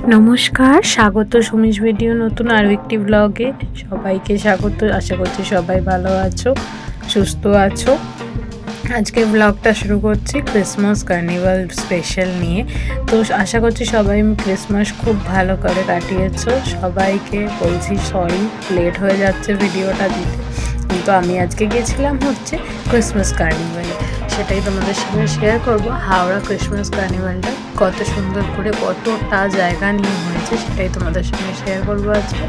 নমস্কার, স্বাগত সুমিশ ভিডিও নতুন আরও একটি ব্লগে সবাইকে স্বাগত। আশা করছি সবাই ভালো আছো, সুস্থ আছো। আজকে ব্লগটা শুরু করছি ক্রিসমাস কার্নিভাল স্পেশাল নিয়ে। তো আশা করছি সবাই ক্রিসমাস খুব ভালো করে কাটিয়েছো। সবাইকে বলছি সরি, লেট হয়ে যাচ্ছে ভিডিওটা দিতে, কিন্তু আমি আজকে গিয়েছিলাম হচ্ছে ক্রিসমাস কার্নিভালে। সেটাই তোমাদের সঙ্গে শেয়ার করব। হাওড়া ক্রিসমাস কার্নিভালটা কত সুন্দর করে কতটা জায়গা নিয়ে হয়েছে সেটাই তোমাদের সঙ্গে শেয়ার করবো আজকে।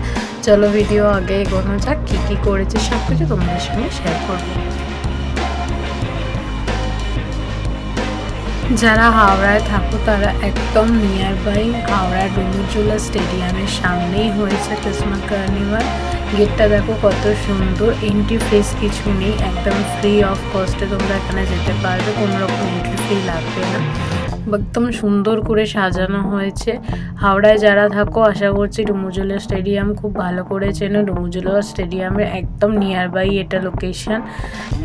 চলো ভিডিও আগে এগোনো যাক, কী কী করেছে সব কিছু তোমাদের সঙ্গে শেয়ার করবো। যারা হাওড়ায় থাকো তারা একদম নিয়ার বাই হাওড়া ডুমুরজলা স্টেডিয়ামের সামনেই হয়েছে ক্রিসমাস কার্নিভাল। গেটটা দেখো কত সুন্দর, এন্ট্রি ফিস কিছু নেই, একদম ফ্রি অফ কস্টে তোমরা এখানে যেতে পারবে, কোনো রকম এন্ট্রি ফি লাগবে না। একদম সুন্দর করে সাজানো হয়েছে। হাওড়ায় যারা থাকো আশা করছি ডুমুরজলা স্টেডিয়াম খুব ভালো করে চেনো। ডুমুরজলা স্টেডিয়ামের একদম নিয়ার বাই এটা লোকেশন।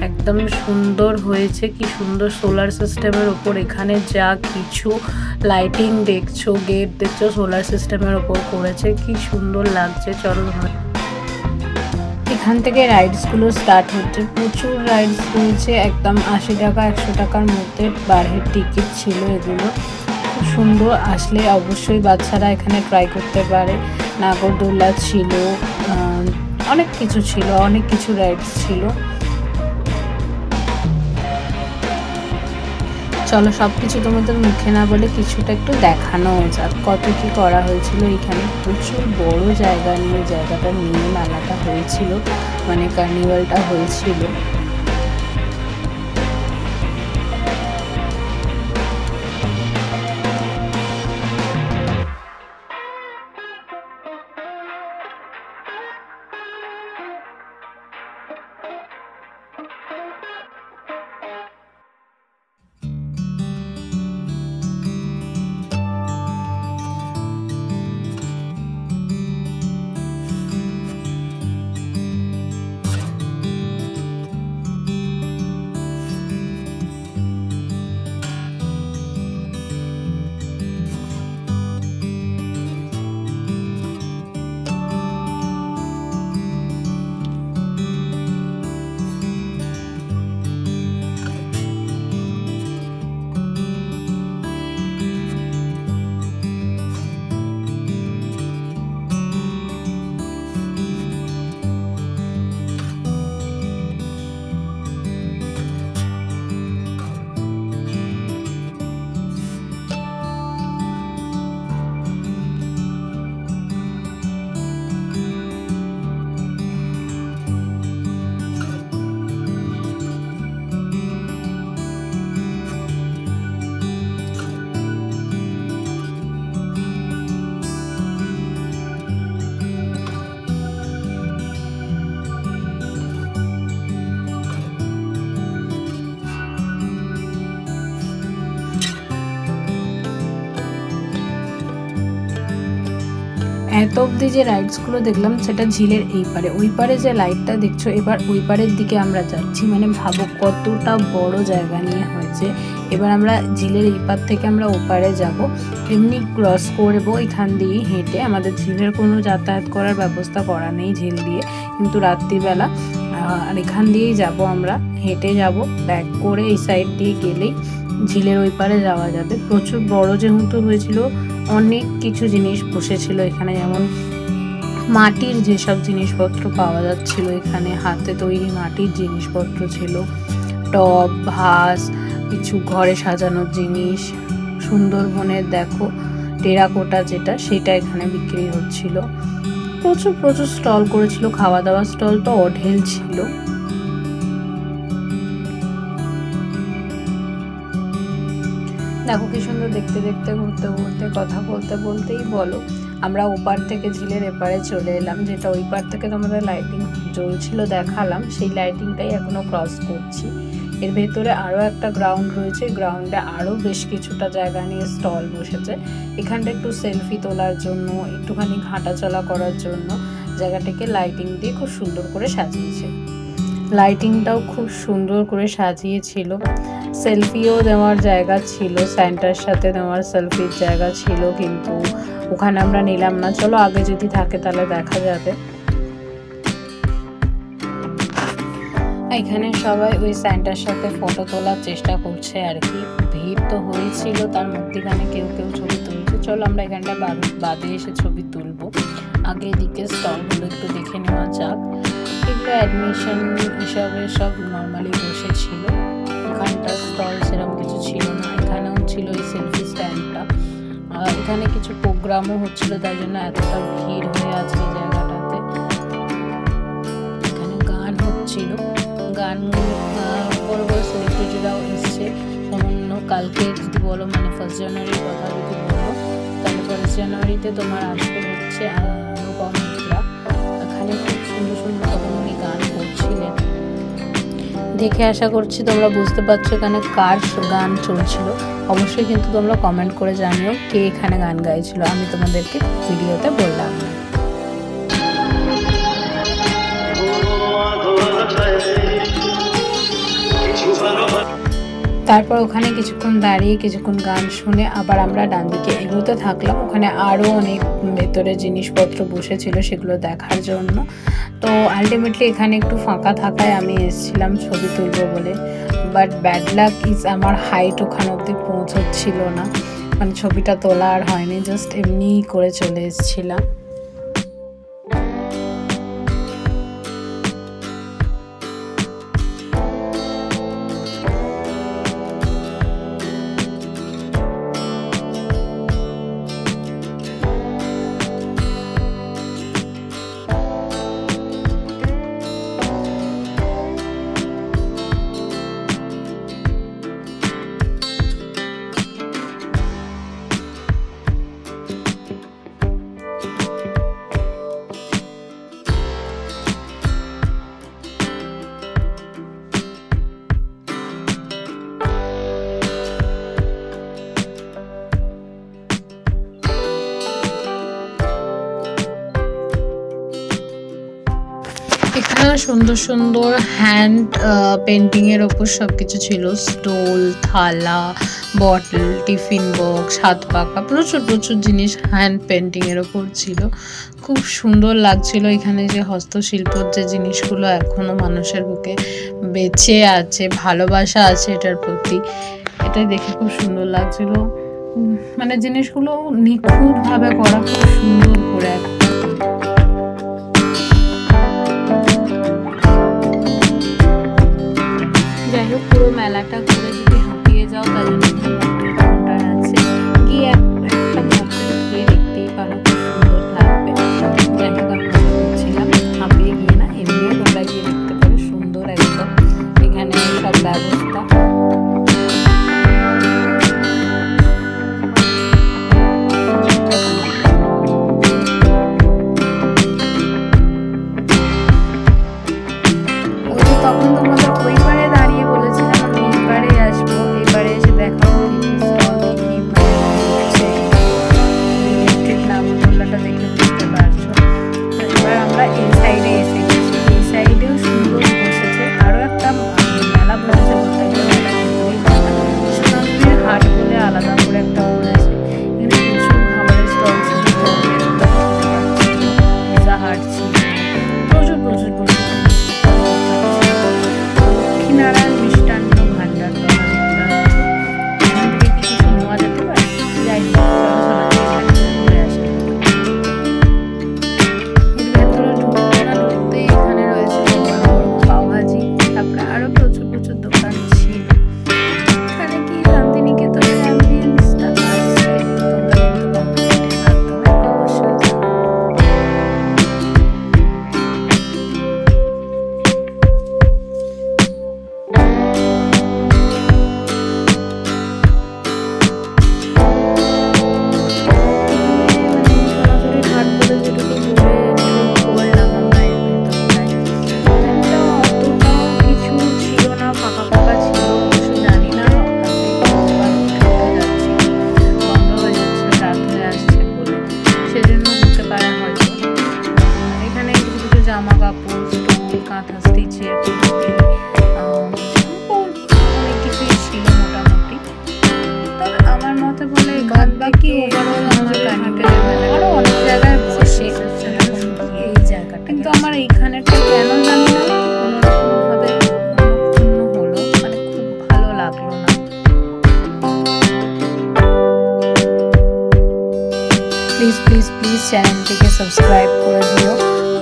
একদম সুন্দর হয়েছে, কি সুন্দর সোলার সিস্টেমের ওপর এখানে যা কিছু লাইটিং দেখছো, গেট দেখছো, সোলার সিস্টেমের ওপর করেছে, কি সুন্দর লাগছে। চলো এখান থেকে রাইডসগুলো স্টার্ট হচ্ছে, প্রচুর রাইডস রয়েছে। একদম 80 টাকা 100 টাকার মধ্যে বারের টিকিট ছিল এগুলো। খুব সুন্দর, আসলে অবশ্যই বাচ্চারা এখানে ট্রাই করতে পারে। নাগরদোল্লা ছিল, অনেক কিছু ছিল, অনেক কিছু রাইডস ছিল। চলো সব কিছু তোমাদের মুখে না বলে কিছুটা একটু দেখানো যাক কত কি করা হয়েছিল। এখানে প্রচুর বড় জায়গা নিয়ে জায়গাটা নিয়ে মেলাটা হয়েছিল, মানে কার্নিভালটা হয়েছিল। এত অবধি যে রাইডসগুলো দেখলাম সেটা ঝিলের এই পারে, ওই পারে যে লাইটটা দেখছো এবার ওই পারের দিকে আমরা যাচ্ছি। মানে ভাবো কতটা বড় জায়গা নিয়ে হয়েছে। এবার আমরা ঝিলের এই পার থেকে আমরা ওপারে যাব, এমনি ক্রস করবো এখান দিয়ে হেঁটে। আমাদের ঝিলের কোনো যাতায়াত করার ব্যবস্থা করা নেই ঝিল দিয়ে, কিন্তু রাত্রিবেলা আর এখান দিয়েই যাব, আমরা হেঁটে যাব। ব্যাক করে এই সাইড দিয়ে গেলেই ঝিলের ওই পারে যাওয়া যাবে। প্রচুর বড় যেহেতু হয়েছিল, অনেক কিছু জিনিস বসেছিল এখানে, যেমন মাটির যেসব জিনিসপত্র পাওয়া যাচ্ছিল এখানে, হাতে তৈরি মাটির জিনিসপত্র ছিল, টব, ভাস, কিছু ঘরে সাজানোর জিনিস। সুন্দরবনের দেখো টেরাকোটা যেটা, সেটা এখানে বিক্রি হচ্ছিল। প্রচুর প্রচুর স্টল করেছিল, খাওয়া দাওয়ার স্টল তো অঢেল ছিল। দেখো কি সুন্দর, দেখতে দেখতে ঘুরতে ঘুরতে কথা বলতে বলতেই বলো আমরা ওপার থেকে ঝিলের এপারে চলে এলাম। যেটা ওই পার থেকে তোমাদের লাইটিং জ্বলছিল দেখালাম, সেই লাইটিংটাই এখনো ক্রস করছি। এর ভেতরে আরও একটা গ্রাউন্ড রয়েছে, গ্রাউন্ডে আরও বেশ কিছুটা জায়গা নিয়ে স্টল বসেছে। এখানটা একটু সেলফি তোলার জন্য, একটুখানি হাঁটাচলা করার জন্য জায়গাটাকে লাইটিং দিয়ে খুব সুন্দর করে সাজিয়েছে। লাইটিংটাও খুব সুন্দর করে সাজিয়েছিল। সেলফিও দেওয়ার জায়গা ছিল, সান্টার সাথে দেওয়ার সেলফির জায়গা ছিল, কিন্তু ওখানে আমরা নিলাম না। চলো আগে যদি থাকে তাহলে দেখা যাবে। এখানে সবাই ওই সান্টার সাথে ফটো তোলার চেষ্টা করছে আর কি। ভিড় তো হয়েছিল, তার মধ্যেখানে কেউ কেউ ছবি তুলছে। চলো আমরা এখানটা বাদে এসে ছবি তুলবো। আগে এদিকে স্টলগুলো একটু দেখে নেওয়া যাক। এগুলো অ্যাডমিশন হিসাবে সব নর্মালি বসেছিল। এখানটা স্টল সেরকম কিছু ছিল না। এখানেও ছিল এই সেলফি স্ট্যান্ডটা। এখানে কিছু প্রোগ্রামও হচ্ছিল, তাই জন্য এতটা ভিড় হয়ে আছে এই জায়গাটাতে। এখানে গান হচ্ছিল, গান বড় বড় সেলিব্রিটিরাও এসছে। যেমন কালকে যদি বলো, মানে 1 জানুয়ারির কথা যদি বলো, তাহলে 1 জানুয়ারিতে তোমার আসবে হচ্ছে অনুপম মিত্রা। এখানে খুব সুন্দর সুন্দর তখন উনি গান করছিলেন। দেখে আশা করছি তোমরা বুঝতে পারছো এখানে কার গান চলছিল। অবশ্যই কিন্তু তোমরা কমেন্ট করে জানিও কে এখানে গান গাইছিল, আমি তোমাদেরকে ভিডিওতে বললাম না। তারপর ওখানে কিছুক্ষণ দাঁড়িয়ে কিছুক্ষণ গান শুনে আবার আমরা ডান দিকে এগোতে থাকলাম। ওখানে আরও অনেক ভেতরে জিনিসপত্র বসেছিল, সেগুলো দেখার জন্য। তো আলটিমেটলি এখানে একটু ফাঁকা থাকায় আমি এসেছিলাম ছবি তুলবো বলে, বাট ব্যাড লাক ইজ আমার হাইট ওখানে অবধি পৌঁছচ্ছিল না, মানে ছবিটা তোলা আর হয়নি, জাস্ট এমনি করে চলে এসেছিলাম। এখানে সুন্দর সুন্দর হ্যান্ড পেন্টিং এর ওপর সবকিছু ছিল, স্টোল, থালা, বটল, টিফিন বক্স, হাত পাকা, প্রচুর প্রচুর জিনিস হ্যান্ড পেন্টিং এর ওপর ছিল। খুব সুন্দর লাগছিল। এখানে যে হস্তশিল্পর যে জিনিসগুলো এখনো মানুষের বুকে বেঁচে আছে, ভালোবাসা আছে এটার প্রতি, এটাই দেখে খুব সুন্দর লাগছিল। মানে জিনিসগুলো নিখুঁতভাবে করা, খুব সুন্দর করে। যাই হোক, পুরো মেলাটা ঘুরে যদি হাঁপিয়ে যাও, তাই জন্য কাউন্টার আছে, গিয়ে একটা গিয়ে দেখতেই পারো, খুব সুন্দর লাগবে। যাই হোক, আমি বলছিলাম হাঁপিয়ে গিয়ে না, এমনিও তোমরা গিয়ে দেখতে পারো, সুন্দর একদম এখানে সব ব্যবস্থা। প্লিজ চ্যানেলটিকে সাবস্ক্রাইব করে দিও।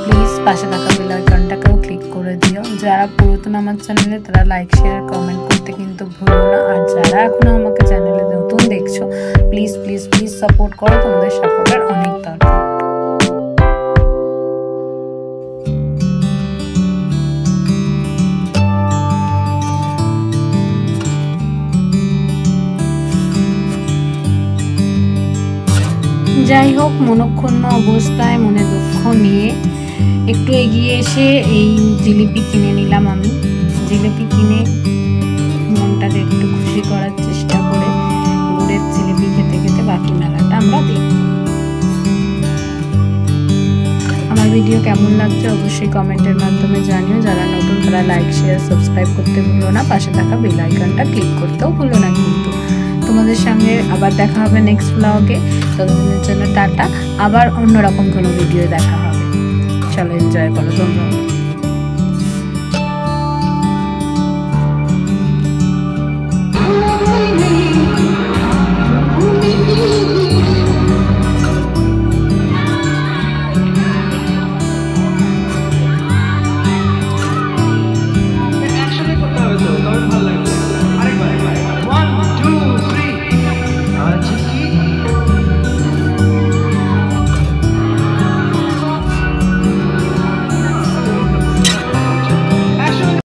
প্লিজ পাশে থাকা বেল আইকনটাকেও ক্লিক করে দিও। যারা পুরাতন আমার চ্যানেলে তারা লাইক শেয়ার কমেন্ট করতে কিন্তু ভুলো না। আর যারা এখনো আমাকে চ্যানেলে নতুন দেখছো প্লিজ সাপোর্ট করো, তোমাদের সাপোর্টের অনেক দরকার। যাই হোক, মনক্ষুণ্ণ অবস্থায় মনে দুঃখ নিয়ে একটু এগিয়ে এসে এই জিলিপি কিনে নিলাম। আমি জিলিপি কিনে মনটাকে একটু খুশি করার চেষ্টা করে গুড়ের জিলিপি খেতে খেতে বাকি মেলাটা আমরা দেখব। আমার ভিডিও কেমন লাগছে অবশ্যই কমেন্টের মাধ্যমে জানিও। যারা নতুন তারা লাইক শেয়ার সাবস্ক্রাইব করতে ভুলো না, পাশে থাকা বেল আইকনটা ক্লিক করতেও ভুলো না কিন্তু। তোমাদের সঙ্গে আবার দেখা হবে নেক্সট ব্লগে। ততদিনের জন্য টাটা, আবার অন্যরকম কোনো ভিডিও দেখা হবে। চলো এনজয় করো তোমরা।